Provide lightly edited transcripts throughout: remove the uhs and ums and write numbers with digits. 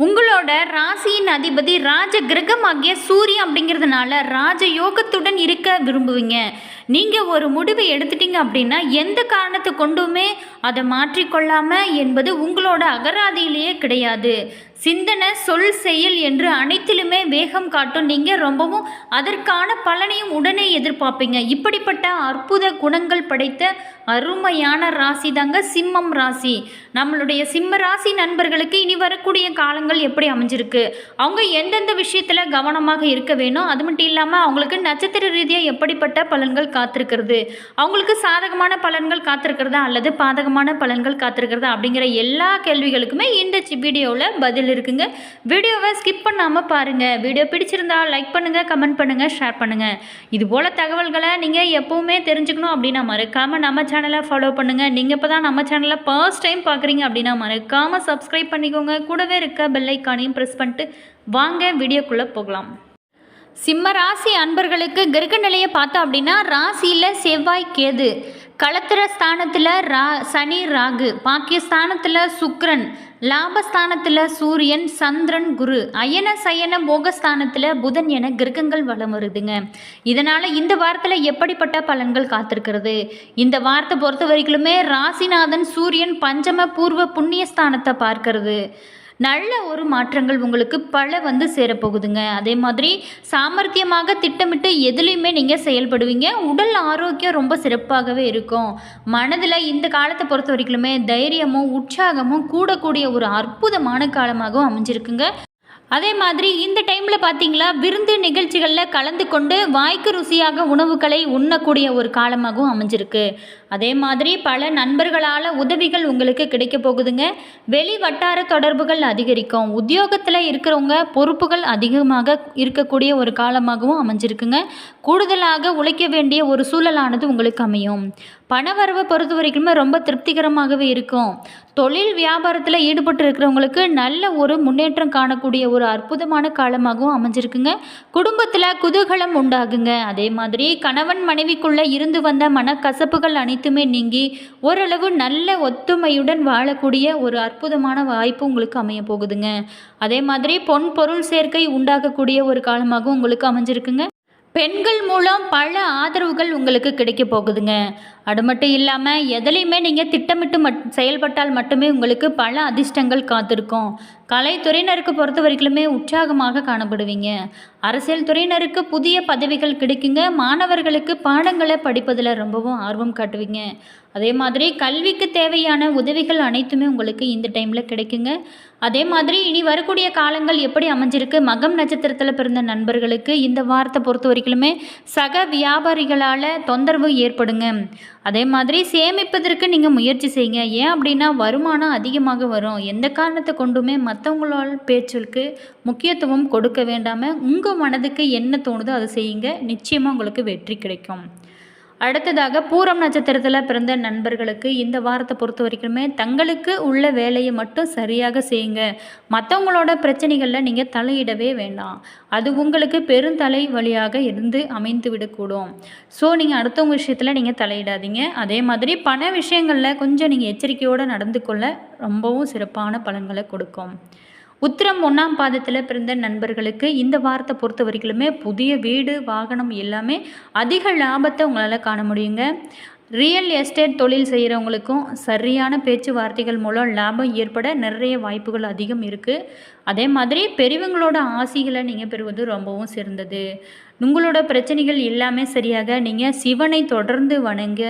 உங்களோட ராசியின் அதிபதி ராஜ கிரகமாகிய சூரியன் அப்படிங்கிறதுனால ராஜ யோகத்துடன் இருக்க விரும்புவீங்க. நீங்கள் ஒரு முடிவை எடுத்துட்டீங்க அப்படின்னா எந்த காரணத்தை கொண்டுமே அதை மாற்றிக்கொள்ளாம என்பது உங்களோட அகராதியிலேயே கிடையாது. சிந்தனை, சொல், செயல் என்று அனைத்திலுமே வேகம் காட்டும். நீங்கள் ரொம்பவும் அதற்கான பலனையும் உடனே எதிர்பார்ப்பீங்க. இப்படிப்பட்ட அற்புத குணங்கள் படைத்த அருமையான ராசி தாங்க சிம்மம் ராசி. நம்மளுடைய சிம்ம ராசி நண்பர்களுக்கு இனி வரக்கூடிய காலங்கள் எப்படி அமைஞ்சிருக்கு, அவங்க எந்தெந்த விஷயத்தில் கவனமாக இருக்க வேணும், அது மட்டும் இல்லாமல் அவங்களுக்கு நட்சத்திர ரீதியாக எப்படிப்பட்ட பலன்கள் காத்திருக்கிறது, அவங்களுக்கு சாதகமான பலன்கள் காத்திருக்கிறதா அல்லது பாதகமான பலன்கள் காத்திருக்கிறதா அப்படிங்கிற எல்லா கேள்விகளுக்குமே இந்த வீடியோவில் பதில் இருக்குங்க. வீடியோவை ஸ்கிப் பண்ணாமல் பாருங்கள். வீடியோ பிடிச்சிருந்தா லைக் பண்ணுங்கள், கமெண்ட் பண்ணுங்கள், ஷேர் பண்ணுங்கள். இது போல் தகவல்களை நீங்கள் எப்போவுமே தெரிஞ்சுக்கணும் அப்படின்னா மறக்காமல் நம்ம சேனலை ஃபாலோ பண்ணுங்கள். நீங்கள் இப்போ தான் நம்ம சேனலை ஃபர்ஸ்ட் டைம் பார்க்குறீங்க அப்படின்னா மறக்காமல் சப்ஸ்கிரைப் பண்ணிக்கோங்க. கூடவே இருக்க பெல் ஐக்கானையும் ப்ரெஸ் பண்ணிட்டு வாங்க வீடியோக்குள்ளே போகலாம். சிம்ம ராசி அன்பர்களுக்கு கிரக நிலையை பார்த்தோம் அப்படின்னா ராசியில் செவ்வாய், கேது, களத்திர ஸ்தானத்தில் சனி, ராகு, பாக்கியஸ்தானத்தில் சுக்கிரன், லாபஸ்தானத்தில் சூரியன், சந்திரன், குரு, அயன சயன போகஸ்தானத்தில் புதன் என கிரகங்கள் வலம் வருதுங்க. இதனால் இந்த வாரத்தில் எப்படிப்பட்ட பலன்கள் காத்திருக்கிறது, இந்த வாரத்தை பொறுத்த வரைக்குமே ராசிநாதன் சூரியன் பஞ்சம பூர்வ புண்ணியஸ்தானத்தை பார்க்கறது நல்ல ஒரு மாற்றங்கள் உங்களுக்கு பல சேரப்போகுதுங்க. அதே மாதிரி சாமர்த்தியமாக திட்டமிட்டு எதுலேயுமே நீங்கள் செயல்படுவீங்க. உடல் ஆரோக்கியம் ரொம்ப சிறப்பாகவே இருக்கும். மனதில் இந்த காலத்தை பொறுத்த வரைக்குமே தைரியமும் உற்சாகமும் கூடக்கூடிய ஒரு அற்புதமான காலமாகவும் அமைஞ்சிருக்குங்க. அதே மாதிரி இந்த டைமில் பார்த்தீங்களா, விருந்து நிகழ்ச்சிகளில் கலந்து கொண்டு வாய்க்கு ருசியாக உணவுகளை உண்ணக்கூடிய ஒரு காலமாகவும் அமைஞ்சிருக்கு. அதே மாதிரி பல நண்பர்களால் உதவிகள் உங்களுக்கு கிடைக்க போகுதுங்க. வெளி வட்டார தொடர்புகள் அதிகரிக்கும். உத்தியோகத்தில் இருக்கிறவங்க பொறுப்புகள் அதிகமாக இருக்கக்கூடிய ஒரு காலமாகவும் அமைஞ்சிருக்குங்க. கூடுதலாக உழைக்க வேண்டிய ஒரு சூழலானது உங்களுக்கு அமையும். பணவரவை பொறுத்த வரைக்குமே ரொம்ப திருப்திகரமாகவே இருக்கும். தொழில் வியாபாரத்தில் ஈடுபட்டு இருக்கிறவங்களுக்கு நல்ல ஒரு முன்னேற்றம் காணக்கூடிய ஒரு அற்புதமான காலமாகவும் அமைஞ்சிருக்குங்க. குடும்பத்தில் குதூகலம் உண்டாகுங்க. அதே மாதிரி கணவன் மனைவிக்குள்ளே இருந்து வந்த மனக்கசப்புகள் அனைத்துமே நீங்கி ஓரளவு நல்ல ஒத்துமையுடன் வாழக்கூடிய ஒரு அற்புதமான வாய்ப்பு உங்களுக்கு அமைய போகுதுங்க. அதே மாதிரி பொன் பொருள் சேர்க்கை உண்டாகக்கூடிய ஒரு காலமாகவும் உங்களுக்கு அமைஞ்சிருக்குங்க. பெண்கள் மூலம் பல ஆதரவுகள் உங்களுக்கு கிடைக்க போகுதுங்க. அது மட்டும் இல்லாமல் எதுலேயுமே நீங்கள் திட்டமிட்டு செயல்பட்டால் மட்டுமே உங்களுக்கு பல அதிர்ஷ்டங்கள் காத்திருக்கும். கலைத்துறையினருக்கு பொறுத்த வரைக்குமே உற்சாகமாக காணப்படுவீங்க. அரசியல் துறையினருக்கு புதிய பதவிகள் கிடைக்குங்க. மாணவர்களுக்கு பாடங்களை படிப்பதில் ரொம்பவும் ஆர்வம் காட்டுவீங்க. அதே மாதிரி கல்விக்கு தேவையான உதவிகள் அனைத்துமே உங்களுக்கு இந்த டைமில் கிடைக்குங்க. அதே மாதிரி இனி வரக்கூடிய காலங்கள் எப்படி அமைஞ்சிருக்கு, மகம் நட்சத்திரத்தில் பிறந்த நண்பர்களுக்கு இந்த வாரத்தை பொறுத்த வரைக்குமே சக வியாபாரிகளால் தொந்தரவு ஏற்படுங்க. அதே மாதிரி சேமிப்பதற்கு நீங்கள் முயற்சி செய்யுங்க. ஏன் அப்படின்னா வருமானம் அதிகமாக வரும். எந்த காரணத்தை கொண்டுமே மற்றவங்களோட பேச்சுக்கு முக்கியத்துவம் கொடுக்க வேண்டாமல் உங்கள் மனதுக்கு என்ன தோணுதோ அதை செய்யுங்க. நிச்சயமாக உங்களுக்கு வெற்றி கிடைக்கும். அடுத்ததாக பூரம் நட்சத்திரத்தில் பிறந்த நண்பர்களுக்கு இந்த வாரத்தை பொறுத்த வரைக்குமே தங்களுக்கு உள்ள வேலையை மட்டும் சரியாக செய்யுங்க. மற்றவங்களோட பிரச்சனைகளில் நீங்கள் தலையிடவே வேண்டாம். அது உங்களுக்கு பெருந்தலை வழியாக இருந்து அமைந்து விடக்கூடும். ஸோ நீங்கள் அடுத்தவங்க விஷயத்தில் நீங்கள் தலையிடாதீங்க. அதே மாதிரி பண விஷயங்களில் கொஞ்சம் நீங்கள் எச்சரிக்கையோடு நடந்து கொள்ள ரொம்பவும் சிறப்பான பலன்களை கொடுக்கும். உத்திரம் 1ஆம் பாதத்தில் பிறந்த நண்பர்களுக்கு இந்த வாரத்தை பொறுத்த வரைக்குமே புதிய வீடு, வாகனம் எல்லாமே அதிக லாபத்தை உங்களால் காண முடியுங்க. ரியல் எஸ்டேட் தொழில் செய்கிறவங்களுக்கும் சரியான பேச்சுவார்த்தைகள் மூலம் லாபம் ஏற்பட நிறைய வாய்ப்புகள் அதிகம் இருக்குது. அதே மாதிரி பெரியவங்களோட ஆசிகளை நீங்கள் பெறுவது ரொம்பவும் சிறந்தது. உங்களோட பிரச்சனைகள் எல்லாமே சரியாக நீங்கள் சிவனை தொடர்ந்து வணங்க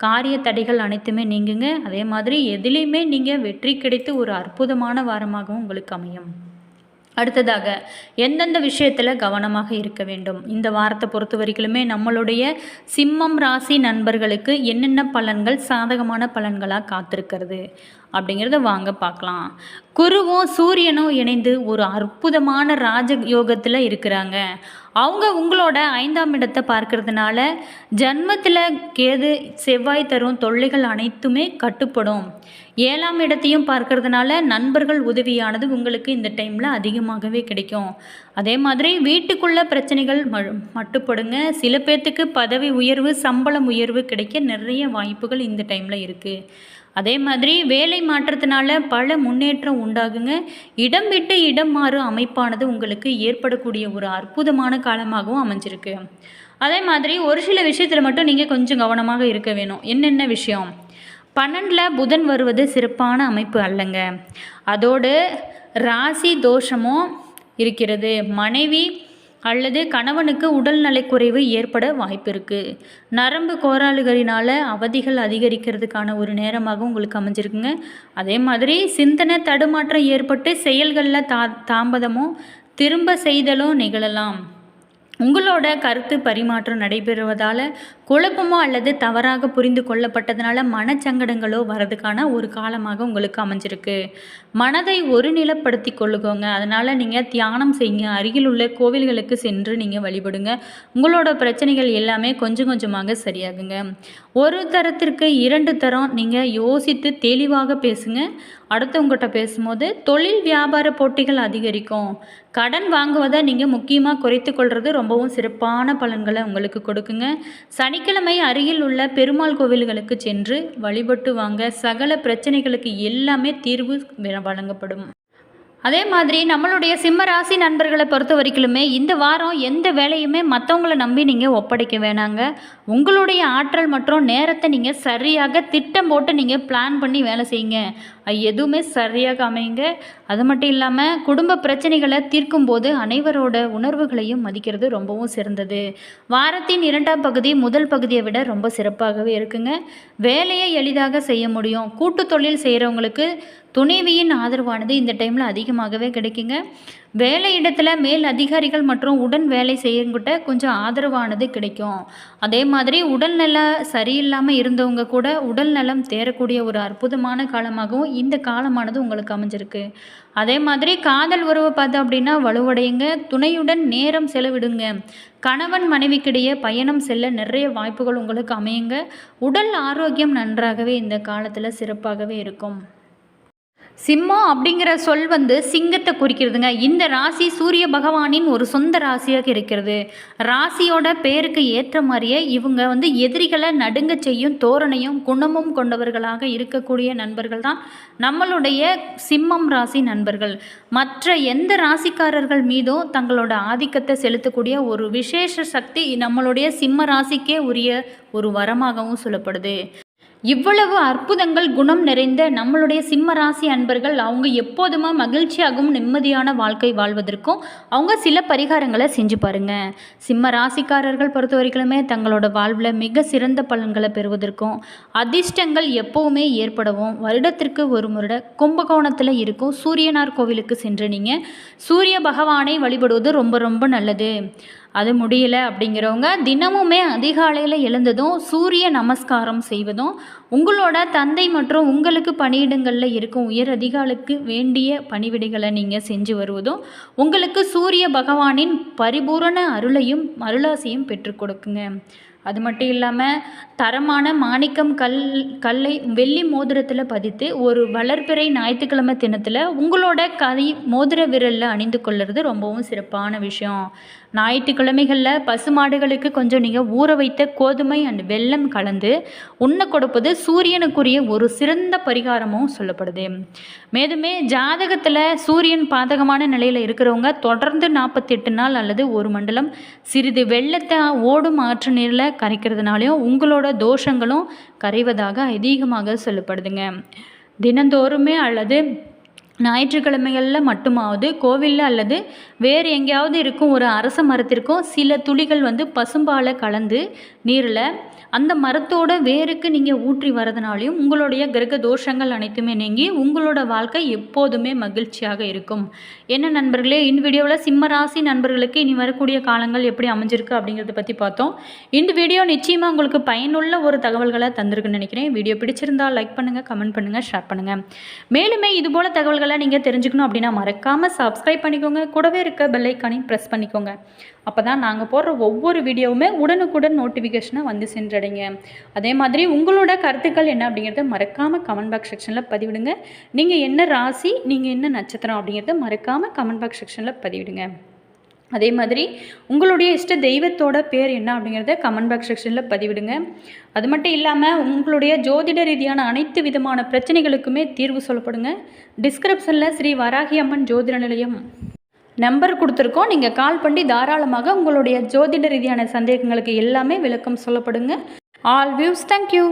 காரிய தடைகள் அனைத்துமே நீங்குங்க. அதே மாதிரி எதிலையுமே நீங்கள் வெற்றி கிடைத்து ஒரு அற்புதமான வாரமாகவும் உங்களுக்கு அமையும். அடுத்ததாக எந்தெந்த விஷயத்தில் கவனமாக இருக்க வேண்டும், இந்த வாரத்தை பொறுத்த வரைக்குமே நம்மளுடைய சிம்மம் ராசி நண்பர்களுக்கு என்னென்ன பலன்கள் சாதகமான பலன்களாக காத்திருக்கிறது அப்படிங்கிறத வாங்க பார்க்கலாம். குருவும் சூரியனும் இணைந்து ஒரு அற்புதமான ராஜ யோகத்தில் இருக்கிறாங்க. அவங்க உங்களோட 5ஆம் இடத்தை பார்க்கறதுனால ஜன்மத்தில் கேது செவ்வாய் தரும் தொல்லைகள் அனைத்துமே கட்டுப்படும். 7ஆம் இடத்தையும் பார்க்கறதுனால நண்பர்கள் உதவியானது உங்களுக்கு இந்த டைமில் அதிகமாகவே கிடைக்கும். அதே மாதிரி வீட்டுக்குள்ள பிரச்சனைகள் மட்டுப்படுங்க. சில பேர்த்துக்கு பதவி உயர்வு, சம்பளம் உயர்வு கிடைக்க நிறைய வாய்ப்புகள் இந்த டைமில் இருக்குது. அதே மாதிரி வேலை மாற்றத்தினால பல முன்னேற்றம் உண்டாகுங்க. இடம் விட்டு இடம் மாறும் அமைப்பானது உங்களுக்கு ஏற்படக்கூடிய ஒரு அற்புதமான காலமாகவும் அமைஞ்சிருக்கு. அதே மாதிரி ஒரு சில விஷயத்தில் மட்டும் நீங்கள் கொஞ்சம் கவனமாக இருக்க வேணும். என்னென்ன விஷயம்? 12 புதன் வருவது சிறப்பான அமைப்பு அல்லங்க. அதோடு ராசி தோஷமும் இருக்கிறது. மனைவி அல்லது கணவனுக்கு உடல்நலக்குறைவு ஏற்பட வாய்ப்பு இருக்குது. நரம்பு கோளாறுகளினால் அவதிகள் அதிகரிக்கிறதுக்கான ஒரு நேரமாக உங்களுக்கு அமைஞ்சிருக்குங்க. அதே மாதிரி சிந்தனை தடுமாற்றம் ஏற்பட்டு செயல்களில் தாமதமும் திரும்ப செய்தலும் நிகழலாம். உங்களோட கருத்து பரிமாற்றம் நடைபெறுவதால் குழப்பமோ அல்லது தவறாக புரிந்து கொள்ளப்பட்டதுனால மனச்சங்கடங்களோ வரதுக்கான ஒரு காலமாக உங்களுக்கு அமைஞ்சிருக்கு. மனதை ஒருநிலைப்படுத்தி கொள்ளுகோங்க. அதனால் நீங்கள் தியானம் செய்யுங்க. அருகில் உள்ள கோவில்களுக்கு சென்று நீங்கள் வழிபடுங்க. உங்களோட பிரச்சனைகள் எல்லாமே கொஞ்சம் கொஞ்சமாக சரியாகுங்க. ஒரு தரத்திற்கு 2 தரம் நீங்கள் யோசித்து தெளிவாக பேசுங்க. அடுத்தவங்ககிட்ட பேசும்போது தொழில் வியாபார போட்டிகள் அதிகரிக்கும். கடன் வாங்குவதை நீங்கள் முக்கியமாக குறைத்து கொள்வது ரொம்பவும் சிறப்பான பலன்களை உங்களுக்கு கொடுக்குங்க. சனிக்கிழமை அருகில் உள்ள பெருமாள் கோவில்களுக்கு சென்று வழிபட்டு வாங்க. சகல பிரச்சனைகளுக்கு எல்லாமே தீர்வு வழங்கப்படும். அதே மாதிரி நம்மளுடைய சிம்ம ராசி நண்பர்களை பொறுத்த வரைக்குமே இந்த வாரம் எந்த வேலையுமே மற்றவங்கள நம்பி நீங்கள் ஒப்படைக்க வேணாங்க. உங்களுடைய ஆற்றல் மற்றும் நேரத்தை நீங்கள் சரியாக திட்டம் போட்டு நீங்கள் பிளான் பண்ணி வேலை செய்யுங்க. எதுவுமே சரியாக அமையுங்க. அது மட்டும் இல்லாமல் குடும்ப பிரச்சனைகளை தீர்க்கும் போது அனைவரோட உணர்வுகளையும் மதிக்கிறது ரொம்பவும் சிறந்தது. வாரத்தின் 2ஆம் பகுதி முதல் பகுதியை விட ரொம்ப சிறப்பாகவே இருக்குங்க. வேலையை எளிதாக செய்ய முடியும். கூட்டு தொழில் செய்கிறவங்களுக்கு துணைவியின் ஆதரவானது இந்த டைமில் அதிகமாகவே கிடைக்குங்க. வேலை இடத்துல மேல் அதிகாரிகள் மற்றும் உடன் வேலை செய்யங்கிட்ட கொஞ்சம் ஆதரவானது கிடைக்கும். அதே மாதிரி உடல்நல சரியில்லாமல் இருந்தவங்க கூட உடல் நலம் தேரக்கூடிய ஒரு அற்புதமான காலமாகவும் இந்த காலமானது உங்களுக்கு அமைஞ்சிருக்கு. அதே மாதிரி காதல் உறவை பார்த்தோம் அப்படின்னா வலுவடையுங்க. துணையுடன் நேரம் செலவிடுங்க. கணவன் மனைவிக்கிடையே பயணம் செல்ல நிறைய வாய்ப்புகள் உங்களுக்கு அமையுங்க. உடல் ஆரோக்கியம் நன்றாகவே இந்த காலத்தில் சிறப்பாகவே இருக்கும். சிம்மம் அப்படிங்கிற சொல் சிங்கத்தை குறிக்கிறதுங்க. இந்த ராசி சூரிய பகவானின் ஒரு சொந்த ராசியாக இருக்கிறது. ராசியோட பேருக்கு ஏற்ற மாதிரியே இவங்க எதிரிகளை நடுங்க செய்யும் தோரணையும் குணமும் கொண்டவர்களாக இருக்கக்கூடிய நண்பர்கள் தான் நம்மளுடைய சிம்மம் ராசி நண்பர்கள். மற்ற எந்த ராசிக்காரர்கள் மீதும் தங்களோட ஆதிக்கத்தை செலுத்தக்கூடிய ஒரு விசேஷ சக்தி நம்மளுடைய சிம்ம ராசிக்கே உரிய ஒரு வரமாகவும் சொல்லப்படுது. இவ்வளவு அற்புதங்கள் குணம் நிறைந்த நம்மளுடைய சிம்ம ராசி அன்பர்கள் அவங்க எப்போதுமே மகிழ்ச்சியாகவும் நிம்மதியான வாழ்க்கை வாழ்வதற்கும் அவங்க சில பரிகாரங்களை செஞ்சு பாருங்க. சிம்ம ராசிக்காரர்கள் பொறுத்த வரைக்குமே தங்களோட வாழ்வில் மிக சிறந்த பலன்களை பெறுவதற்கும் அதிர்ஷ்டங்கள் எப்போவுமே ஏற்படவும் வருடத்திற்கு ஒரு முறை கும்பகோணத்தில் இருக்கும் சூரியனார் கோவிலுக்கு சென்று நீங்கள் சூரிய பகவானை வழிபடுவது ரொம்ப ரொம்ப நல்லது. அது முடியல அப்படிங்கிறவங்க தினமுமே அதிகாலையில் எழுந்ததும் சூரிய நமஸ்காரம் செய்வதும் உங்களோட தந்தை மற்றும் உங்களுக்கு பணியிடங்களில் இருக்கும் உயர் அதிகாரிகளுக்கு வேண்டிய பணிவிடைகளை நீங்கள் செஞ்சு வருவதும் உங்களுக்கு சூரிய பகவானின் பரிபூரண அருளாசியும் பெற்றுக் கொடுக்குங்க. அது மட்டும் இல்லாமல் தரமான மாணிக்கம் கல்லை வெள்ளி மோதிரத்தில் பதித்து ஒரு வளர்பிறை ஞாயிற்றுக்கிழமை தினத்தில் உங்களோட மோதிர விரலில் அணிந்து கொள்வது ரொம்பவும் சிறப்பான விஷயம். ஞாயிற்றுக்கிழமைகளில் பசுமாடுகளுக்கு கொஞ்சம் நீங்கள் ஊற வைத்த கோதுமை அண்ட் வெல்லம் கலந்து உண்ண கொடுப்பது சூரியனுக்குரிய ஒரு சிறந்த பரிகாரமும் சொல்லப்படுது. மேலுமே ஜாதகத்தில் சூரியன் பாதகமான நிலையில் இருக்கிறவங்க தொடர்ந்து 48 நாள் அல்லது ஒரு மண்டலம் சிறிது வெள்ளத்தை ஓடும் ஆற்று நீரில் கரைக்கிறதுனாலையும் உங்களோட தோஷங்களும் கரைவதாக அதிகமாக சொல்லப்படுதுங்க. தினந்தோறுமே அல்லது ஞாயிற்றுக்கிழமைகளில் மட்டுமாவது கோவிலில் அல்லது வேறு எங்கேயாவது இருக்கும் ஒரு அரச மரத்திற்கும் சில துளிகள் பசும்பாலை கலந்து நீரில் அந்த மரத்தோட வேருக்கு நீங்கள் ஊற்றி வரதுனாலையும் உங்களுடைய கிரக தோஷங்கள் அனைத்துமே நீங்கி உங்களோட வாழ்க்கை எப்போதுமே மகிழ்ச்சியாக இருக்கும். என்ன நண்பர்களே, இந்த வீடியோவில் சிம்ம ராசி நண்பர்களுக்கு இனி வரக்கூடிய காலங்கள் எப்படி அமைஞ்சிருக்கு அப்படிங்கிறத பற்றி பார்த்தோம். இந்த வீடியோ நிச்சயமாக உங்களுக்கு பயனுள்ள ஒரு தகவல்களை தந்திருக்குன்னு நினைக்கிறேன். வீடியோ பிடிச்சிருந்தால் லைக் பண்ணுங்கள், கமெண்ட் பண்ணுங்கள், ஷேர் பண்ணுங்கள். மேலுமே இதுபோல் தகவல்களை நீங்கள் தெரிஞ்சுக்கணும் அப்படின்னா மறக்காமல் சப்ஸ்கிரைப் பண்ணிக்கோங்க. கூடவே இருக்க பெல் ஐக்கானையும் ப்ரெஸ் பண்ணிக்கோங்க. அப்போ தான் நாங்கள் போடுற ஒவ்வொரு வீடியோவுமே உடனுக்குடன் நோட்டிஃபிகேஷனை சென்றடைங்க. அதே மாதிரி உங்களோட கருத்துக்கள் என்ன அப்படிங்கிறத மறக்காமல் கமெண்ட் பாக்ஸ் செக்ஷனில் பதிவிடுங்க. நீங்கள் என்ன ராசி, நீங்கள் என்ன நட்சத்திரம் அப்படிங்கிறத மறக்காமல் கமெண்ட் பாக்ஸ் செக்ஷனில் பதிவிடுங்க. அதே மாதிரி உங்களுடைய இஷ்ட தெய்வத்தோட பேர் என்ன அப்படிங்கிறத கமெண்ட் பாக்ஸ் செக்ஷனில் பதிவிடுங்க. அது மட்டும் இல்லாமல் உங்களுடைய ஜோதிட ரீதியான அனைத்து விதமான பிரச்சனைகளுக்குமே தீர்வு சொல்லப்படுங்க. டிஸ்கிரிப்ஷனில் ஸ்ரீ வராகி அம்மன் ஜோதிட நிலையம் நம்பர் கொடுத்துருக்கோம். நீங்கள் கால் பண்ணி தாராளமாக உங்களுடைய ஜோதிட ரீதியான சந்தேகங்களுக்கு எல்லாமே விளக்கம் சொல்லப்படுங்க. All views, thank you.